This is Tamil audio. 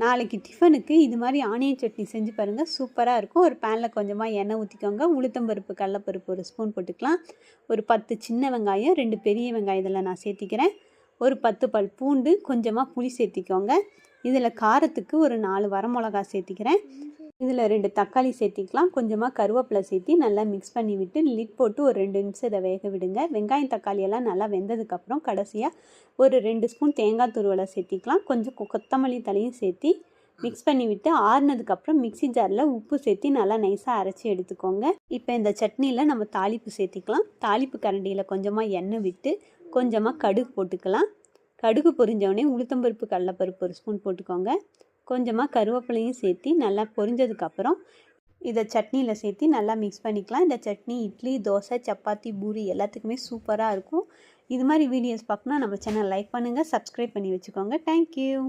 நாளைக்கு டிஃபனுக்கு இது மாதிரி ஆனியன் சட்னி செஞ்சு பாருங்கள், சூப்பராக இருக்கும். ஒரு பேனில் கொஞ்சமாக எண்ணெய் ஊற்றிக்கோங்க. உளுத்தம்பருப்பு கடலப்பருப்பு ஒரு ஸ்பூன் போட்டுக்கலாம். ஒரு 10 சின்ன வெங்காயம், 2 பெரிய வெங்காயம் இதில் நான் சேர்த்திக்கிறேன். ஒரு 10 பல் பூண்டு, கொஞ்சமாக புளி சேர்த்திக்கோங்க. இதில் காரத்துக்கு ஒரு 4 வரமிளகா சேர்த்திக்கிறேன். இதில் 2 தக்காளி சேர்த்திக்கலாம். கொஞ்சமாக கருவேப்பிலை சேர்த்தி நல்லா மிக்ஸ் பண்ணி விட்டு லிட் போட்டு ஒரு 2 நிமிஷம் இதை வேக விடுங்க. வெங்காயம் தக்காளி எல்லாம் நல்லா வெந்ததுக்கப்புறம் கடைசியாக ஒரு 2 ஸ்பூன் தேங்காய் துருவலை சேர்த்திக்கலாம். கொஞ்சம் கொத்தமல்லி தலையும் சேர்த்தி மிக்ஸ் பண்ணி விட்டு ஆறுனதுக்கப்புறம் மிக்ஸி ஜாரில் உப்பு சேர்த்தி நல்லா நைஸாக அரைச்சி எடுத்துக்கோங்க. இப்போ இந்த சட்னியில் நம்ம தாளிப்பு சேர்த்திக்கலாம். தாளிப்பு கரண்டியில் கொஞ்சமாக எண்ணெய் விட்டு கொஞ்சமாக கடுகு போட்டுக்கலாம். கடுகு பொரிஞ்சவொடனே உளுத்தம்பருப்பு கடலப்பருப்பு ஒரு ஸ்பூன் போட்டுக்கோங்க. கொஞ்சமாக கருவேப்பிலையும் சேர்த்தி நல்லா பொரிஞ்சதுக்கப்புறம் இதை சட்னியில் சேர்த்தி நல்லா மிக்ஸ் பண்ணிக்கலாம். இந்த சட்னி இட்லி, தோசை, சப்பாத்தி, பூரி எல்லாத்துக்குமே சூப்பராக இருக்கும். இது மாதிரி வீடியோஸ் பார்க்கணுன்னா நம்ம சேனல் லைக் பண்ணுங்கள், சப்ஸ்கிரைப் பண்ணி வச்சுக்கோங்க. தேங்க்யூ.